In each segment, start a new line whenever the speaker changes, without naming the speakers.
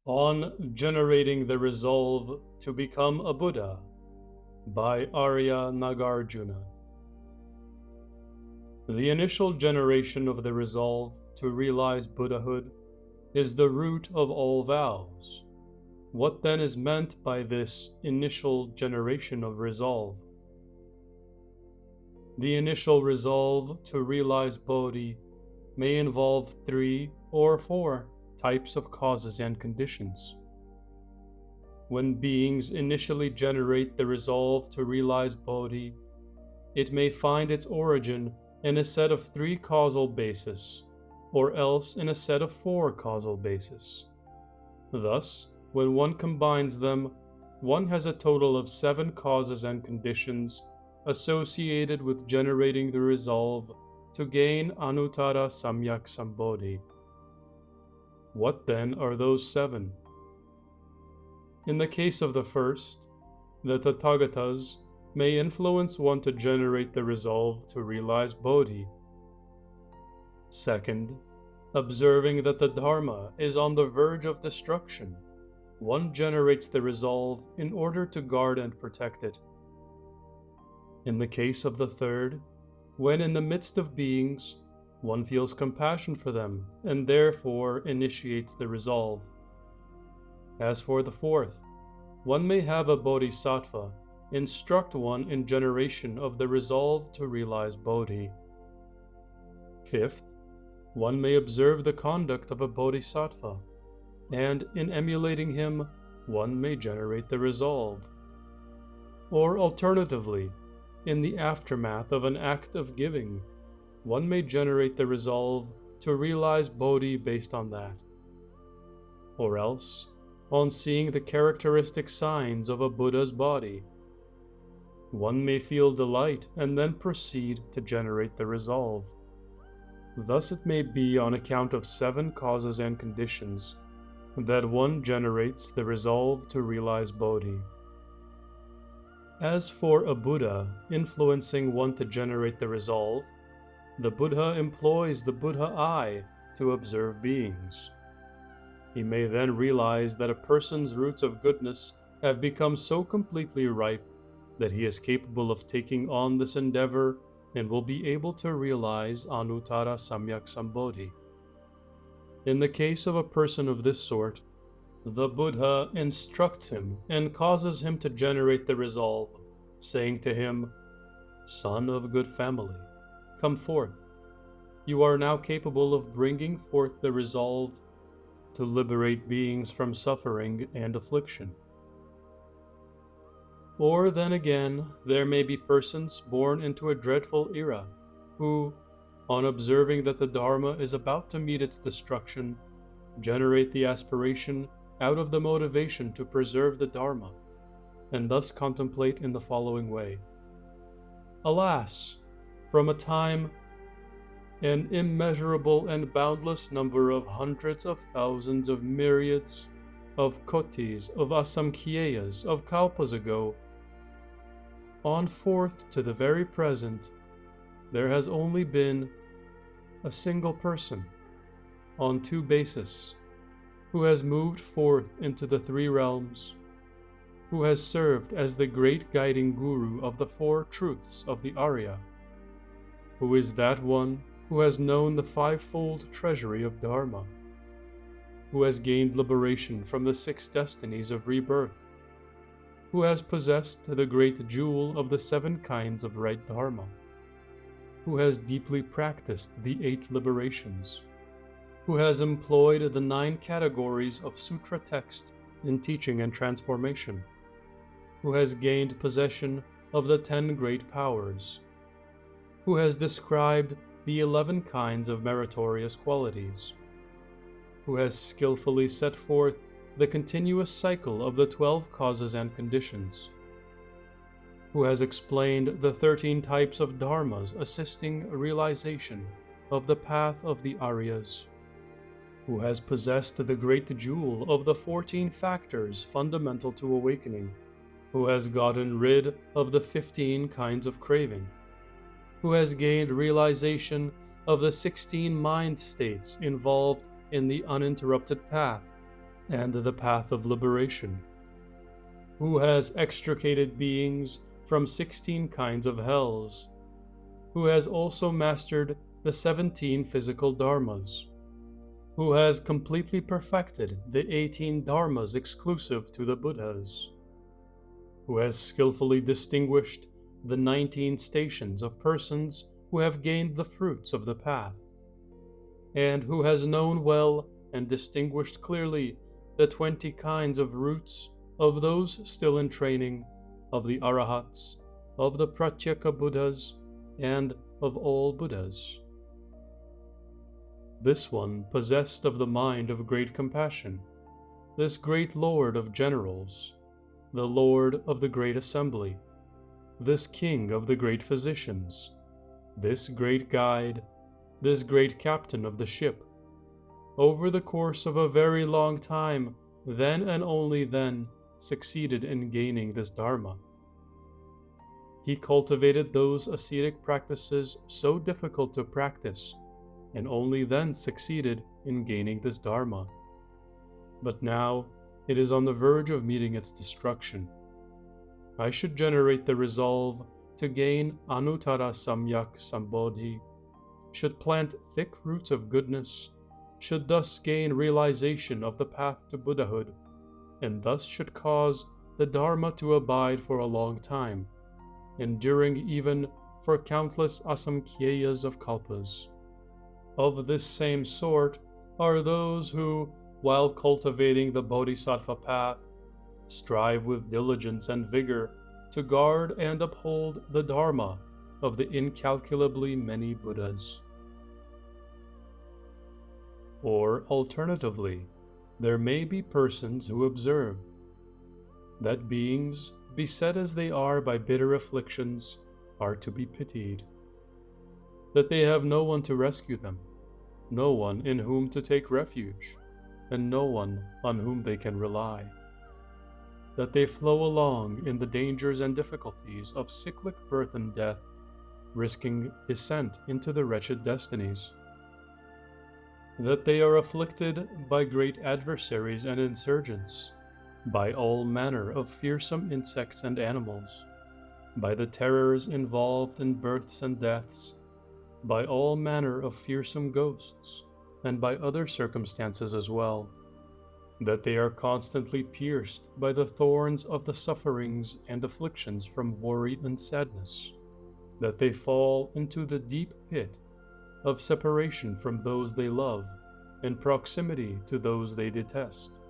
On Generating the Resolve to Become a Buddha by Arya Nagarjuna. The initial generation of the resolve to realize Buddhahood is the root of all vows. What then is meant by this initial generation of resolve? The initial resolve to realize Bodhi may involve 3 or 4 types of causes and conditions. When beings initially generate the resolve to realize Bodhi, it may find its origin in a set of 3 causal bases, or else in a set of 4 causal bases. Thus, when one combines them, one has a total of 7 causes and conditions associated with generating the resolve to gain Anuttara Samyak Sambodhi. What then are those 7? In the case of the first, the Tathagatas may influence one to generate the resolve to realize Bodhi. Second, observing that the Dharma is on the verge of destruction, one generates the resolve in order to guard and protect it. In the case of the third, when in the midst of beings, one feels compassion for them and therefore initiates the resolve. As for the fourth, one may have a Bodhisattva instruct one in generation of the resolve to realize Bodhi. Fifth, one may observe the conduct of a Bodhisattva, and in emulating him, one may generate the resolve. Or alternatively, in the aftermath of an act of giving, one may generate the resolve to realize Bodhi based on that. Or else, on seeing the characteristic signs of a Buddha's body, one may feel delight and then proceed to generate the resolve. Thus it may be on account of 7 causes and conditions that one generates the resolve to realize Bodhi. As for a Buddha influencing one to generate the resolve, the Buddha employs the Buddha eye to observe beings. He may then realize that a person's roots of goodness have become so completely ripe that he is capable of taking on this endeavor and will be able to realize Anuttara Samyak Sambodhi. In the case of a person of this sort, the Buddha instructs him and causes him to generate the resolve, saying to him, "Son of good family, come forth. You are now capable of bringing forth the resolve to liberate beings from suffering and affliction." Or then again, there may be persons born into a dreadful era who, on observing that the Dharma is about to meet its destruction, generate the aspiration out of the motivation to preserve the Dharma, and thus contemplate in the following way: "Alas, from a time, an immeasurable and boundless number of hundreds of thousands of myriads, of kotis, of asamkhyejas, of kalpas ago, on forth to the very present, there has only been a single person, on 2 bases, who has moved forth into the 3 realms, who has served as the great guiding guru of the 4 truths of the Arya, who is that one who has known the 5-fold treasury of Dharma, who has gained liberation from the 6 destinies of rebirth, who has possessed the great jewel of the 7 kinds of right Dharma, who has deeply practiced the 8 liberations, who has employed the 9 categories of sutra text in teaching and transformation, who has gained possession of the 10 great powers, who has described the 11 kinds of meritorious qualities, who has skillfully set forth the continuous cycle of the 12 causes and conditions, who has explained the 13 types of dharmas assisting realization of the path of the Aryas, who has possessed the great jewel of the 14 factors fundamental to awakening, who has gotten rid of the 15 kinds of craving, who has gained realization of the 16 mind states involved in the uninterrupted path, and the path of liberation, who has extricated beings from 16 kinds of hells, who has also mastered the 17 physical dharmas, who has completely perfected the 18 dharmas exclusive to the Buddhas, who has skillfully distinguished the 19 stations of persons who have gained the fruits of the path, and who has known well and distinguished clearly the 20 kinds of roots of those still in training, of the Arahats, of the Pratyeka Buddhas, and of all Buddhas. This one possessed of the mind of great compassion, this great Lord of generals, the Lord of the great assembly, this King of the great physicians, this great guide, this great captain of the ship, over the course of a very long time, then and only then, succeeded in gaining this Dharma. He cultivated those ascetic practices so difficult to practice, and only then succeeded in gaining this Dharma. But now it is on the verge of meeting its destruction. I should generate the resolve to gain Anuttara Samyak Sambodhi, should plant thick roots of goodness, should thus gain realization of the path to Buddhahood, and thus should cause the Dharma to abide for a long time, enduring even for countless asamkhyeyas of kalpas. Of this same sort are those who, while cultivating the Bodhisattva Path, strive with diligence and vigor to guard and uphold the Dharma of the incalculably many Buddhas. Or, alternatively, there may be persons who observe that beings, beset as they are by bitter afflictions, are to be pitied, that they have no one to rescue them, no one in whom to take refuge, and no one on whom they can rely, that they flow along in the dangers and difficulties of cyclic birth and death, risking descent into the wretched destinies, that they are afflicted by great adversaries and insurgents, by all manner of fearsome insects and animals, by the terrors involved in births and deaths, by all manner of fearsome ghosts, and by other circumstances as well, that they are constantly pierced by the thorns of the sufferings and afflictions from worry and sadness, that they fall into the deep pit of separation from those they love and proximity to those they detest,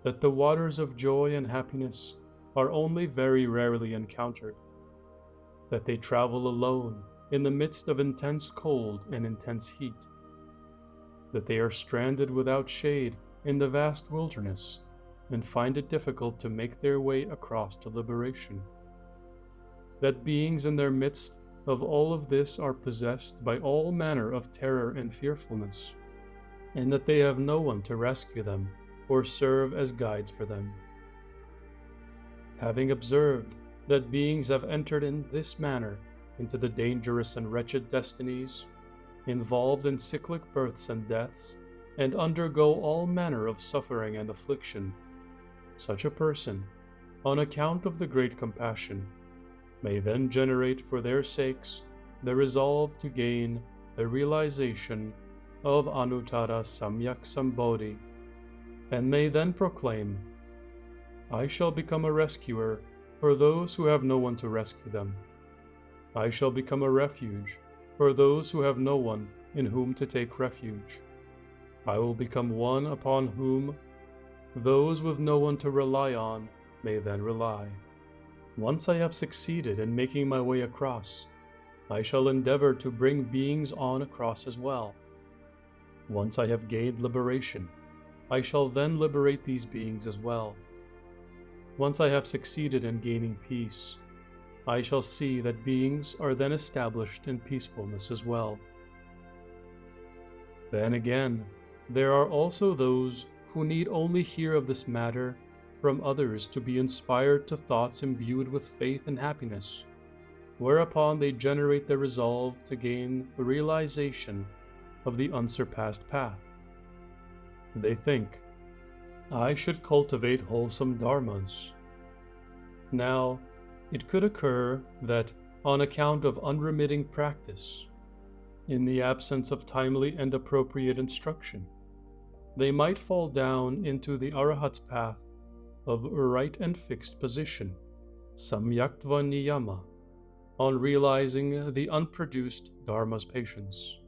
that the waters of joy and happiness are only very rarely encountered, that they travel alone in the midst of intense cold and intense heat, that they are stranded without shade in the vast wilderness and find it difficult to make their way across to liberation, that beings in their midst of all of this are possessed by all manner of terror and fearfulness, and that they have no one to rescue them or serve as guides for them. Having observed that beings have entered in this manner into the dangerous and wretched destinies, involved in cyclic births and deaths, and undergo all manner of suffering and affliction, such a person, on account of the great compassion, may then generate for their sakes the resolve to gain the realization of Anuttara Samyak Sambodhi, and may then proclaim, I shall become a rescuer for those who have no one to rescue them. I shall become a refuge for those who have no one in whom to take refuge. I will become one upon whom those with no one to rely on may then rely. Once I have succeeded in making my way across, I shall endeavor to bring beings on across as well. Once I have gained liberation, I shall then liberate these beings as well. Once I have succeeded in gaining peace, I shall see that beings are then established in peacefulness as well. Then again, there are also those who need only hear of this matter from others to be inspired to thoughts imbued with faith and happiness, whereupon they generate the resolve to gain the realization of the unsurpassed path. They think, I should cultivate wholesome dharmas. Now, it could occur that, on account of unremitting practice, in the absence of timely and appropriate instruction, they might fall down into the Arahat's path of right and fixed position, samyaktva niyama, on realizing the unproduced Dharma's patience.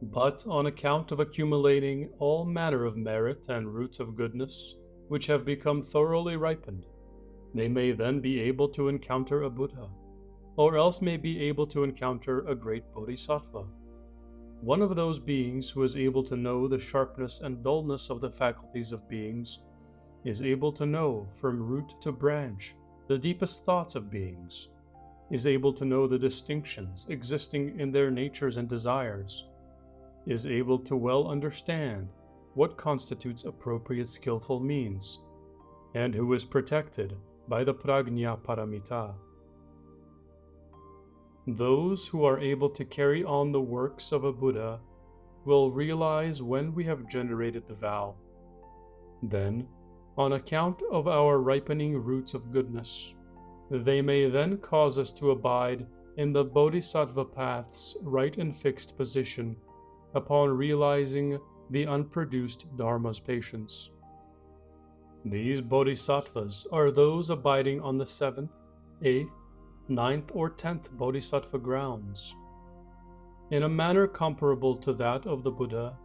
But on account of accumulating all manner of merit and roots of goodness which have become thoroughly ripened, they may then be able to encounter a Buddha, or else may be able to encounter a great Bodhisattva, one of those beings who is able to know the sharpness and dullness of the faculties of beings, is able to know from root to branch the deepest thoughts of beings, is able to know the distinctions existing in their natures and desires, is able to well understand what constitutes appropriate skillful means, and who is protected by the prajna paramita. Those who are able to carry on the works of a Buddha will realize when we have generated the vow. Then, on account of our ripening roots of goodness, they may then cause us to abide in the Bodhisattva Path's right and fixed position upon realizing the unproduced Dharma's patience. These Bodhisattvas are those abiding on the 7th, 8th, 9th, or 10th Bodhisattva grounds. In a manner comparable to that of the Buddha,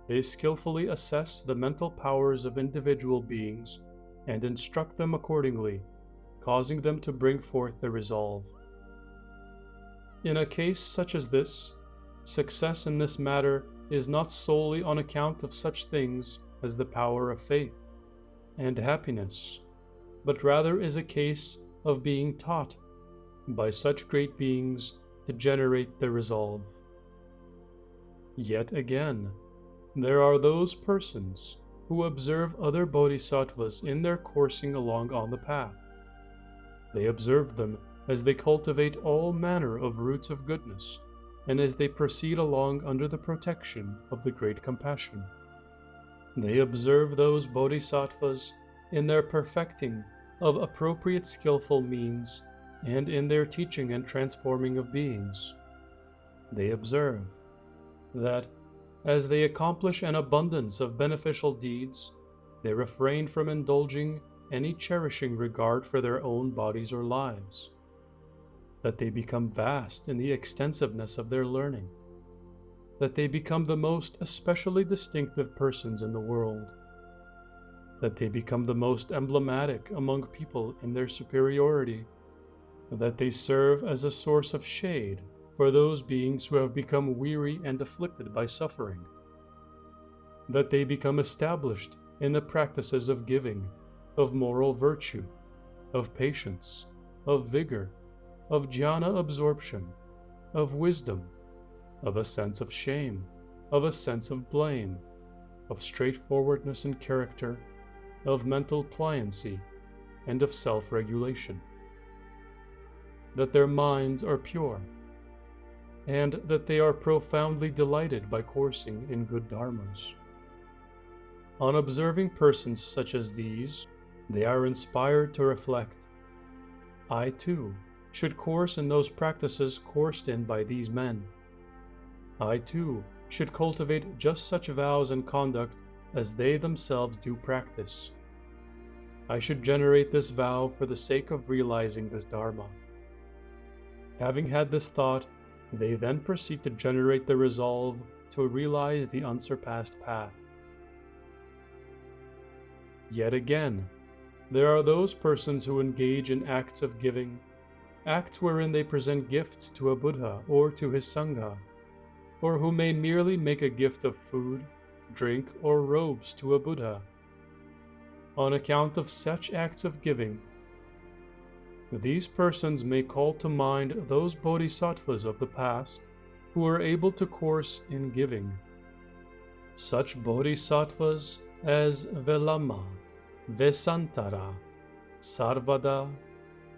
they skillfully assess the mental powers of individual beings and instruct them accordingly, causing them to bring forth their resolve. In a case such as this, success in this matter is not solely on account of such things as the power of faith and happiness, but rather is a case of being taught by such great beings to generate their resolve. Yet again, there are those persons who observe other bodhisattvas in their coursing along on the path. They observe them as they cultivate all manner of roots of goodness, and as they proceed along under the protection of the great compassion. They observe those bodhisattvas in their perfecting of appropriate skillful means and in their teaching and transforming of beings. They observe that, as they accomplish an abundance of beneficial deeds, they refrain from indulging any cherishing regard for their own bodies or lives, that they become vast in the extensiveness of their learning, that they become the most especially distinctive persons in the world, that they become the most emblematic among people in their superiority, that they serve as a source of shade for those beings who have become weary and afflicted by suffering, that they become established in the practices of giving, of moral virtue, of patience, of vigor, of jhana absorption, of wisdom, of a sense of shame, of a sense of blame, of straightforwardness in character, of mental pliancy, and of self-regulation, that their minds are pure, and that they are profoundly delighted by coursing in good dharmas. On observing persons such as these, they are inspired to reflect, I too should course in those practices coursed in by these men. I too should cultivate just such vows and conduct as they themselves do practice. I should generate this vow for the sake of realizing this Dharma. Having had this thought, they then proceed to generate the resolve to realize the unsurpassed path. Yet again, there are those persons who engage in acts of giving, acts wherein they present gifts to a Buddha or to his Sangha, or who may merely make a gift of food, drink, or robes to a Buddha. On account of such acts of giving, these persons may call to mind those bodhisattvas of the past who were able to course in giving. Such bodhisattvas as Velama, Vesantara, Sarvada,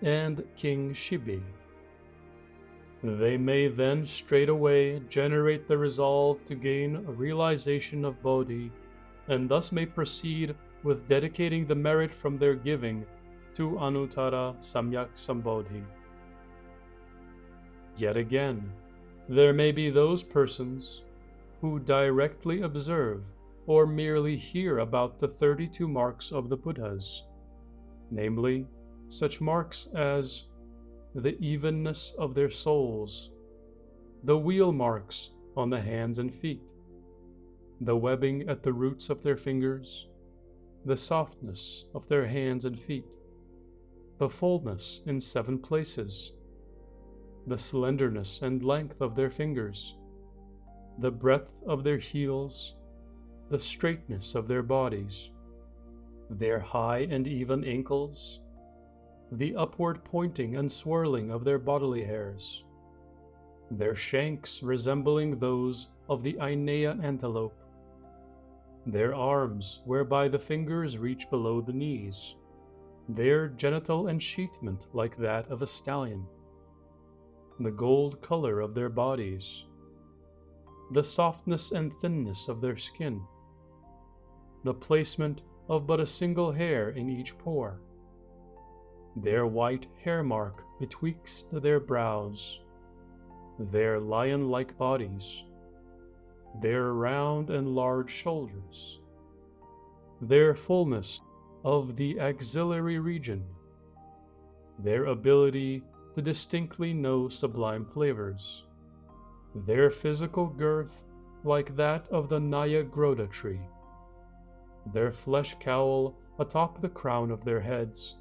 and King Shibi. They may then straightway generate the resolve to gain a realization of Bodhi, and thus may proceed with dedicating the merit from their giving to Anuttara Samyak Sambodhi. Yet again, there may be those persons who directly observe or merely hear about the 32 marks of the Buddhas, namely, such marks as the evenness of their souls, the wheel marks on the hands and feet, the webbing at the roots of their fingers, the softness of their hands and feet, the fullness in 7 places, the slenderness and length of their fingers, the breadth of their heels, the straightness of their bodies, their high and even ankles, the upward pointing and swirling of their bodily hairs, their shanks resembling those of the Ainea antelope, their arms whereby the fingers reach below the knees, their genital ensheathment like that of a stallion, the gold color of their bodies, the softness and thinness of their skin, the placement of but a single hair in each pore, their white hair mark betwixt their brows, their lion-like bodies, their round and large shoulders, their fullness of the axillary region, their ability to distinctly know sublime flavors, their physical girth like that of the Nāgārjuna tree, their flesh cowl atop the crown of their heads,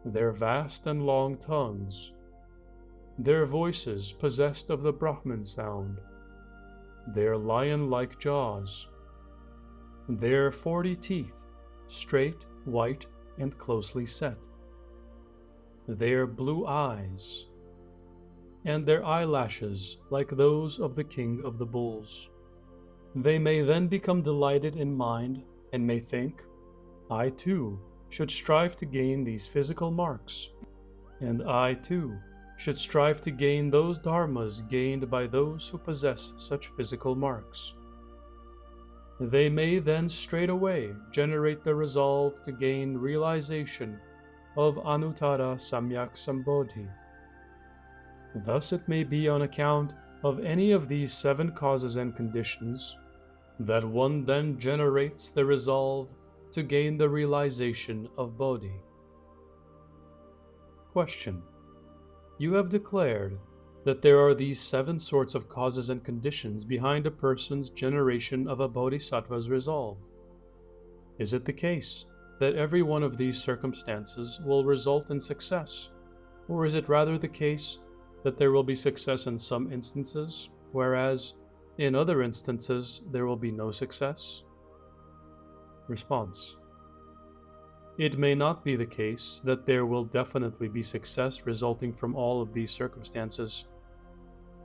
their vast and long tongues, their voices possessed of the Brahman sound, their lion-like jaws, their 40 teeth, straight, white, and closely set, their blue eyes, and their eyelashes like those of the king of the bulls. They may then become delighted in mind and may think, I too should strive to gain these physical marks, and I too should strive to gain those dharmas gained by those who possess such physical marks. They may then straightway generate the resolve to gain realization of Anuttara Samyak Sambodhi. Thus it may be on account of any of these 7 causes and conditions that one then generates the resolve to gain the realization of Bodhi. Question: You have declared that there are these 7 sorts of causes and conditions behind a person's generation of a bodhisattva's resolve. Is it the case that every one of these circumstances will result in success, or is it rather the case that there will be success in some instances, whereas in other instances there will be no success? Response: It may not be the case that there will definitely be success resulting from all of these circumstances.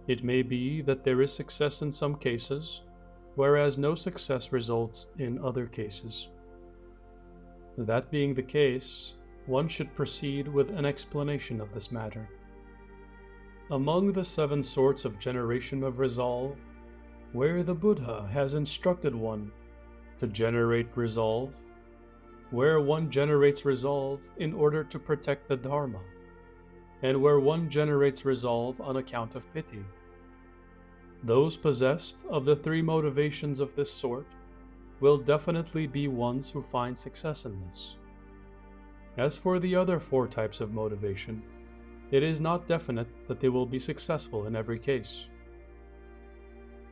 It may be that there is success in some cases, whereas no success results in other cases. That being the case, one should proceed with an explanation of this matter. Among the 7 sorts of generation of resolve, where the Buddha has instructed one to generate resolve, where one generates resolve in order to protect the Dharma, and where one generates resolve on account of pity. Those possessed of the 3 motivations of this sort will definitely be ones who find success in this. As for the other 4 types of motivation, it is not definite that they will be successful in every case.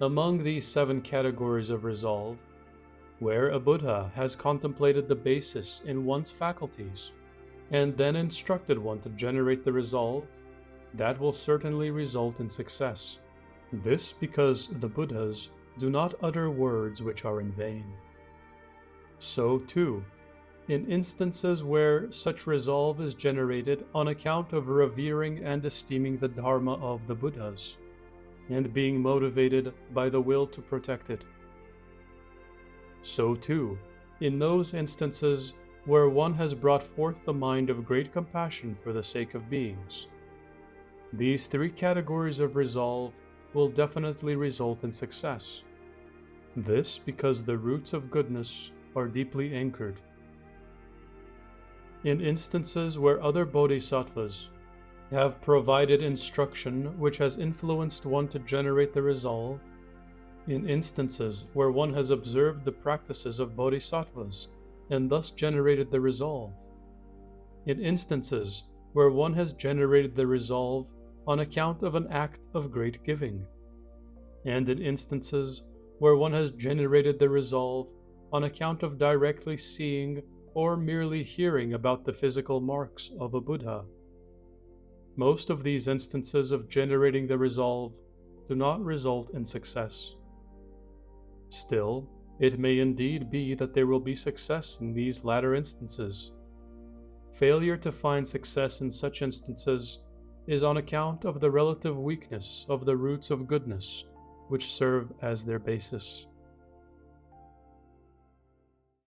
Among these 7 categories of resolve, where a Buddha has contemplated the basis in one's faculties, and then instructed one to generate the resolve, that will certainly result in success. This because the Buddhas do not utter words which are in vain. So too, in instances where such resolve is generated on account of revering and esteeming the Dharma of the Buddhas, and being motivated by the will to protect it. So too, in those instances where one has brought forth the mind of great compassion for the sake of beings. These 3 categories of resolve will definitely result in success. This because the roots of goodness are deeply anchored. In instances where other bodhisattvas have provided instruction which has influenced one to generate the resolve, in instances where one has observed the practices of bodhisattvas and thus generated the resolve, in instances where one has generated the resolve on account of an act of great giving, and in instances where one has generated the resolve on account of directly seeing or merely hearing about the physical marks of a Buddha. Most of these instances of generating the resolve do not result in success. Still, it may indeed be that there will be success in these latter instances. Failure to find success in such instances is on account of the relative weakness of the roots of goodness which serve as their basis.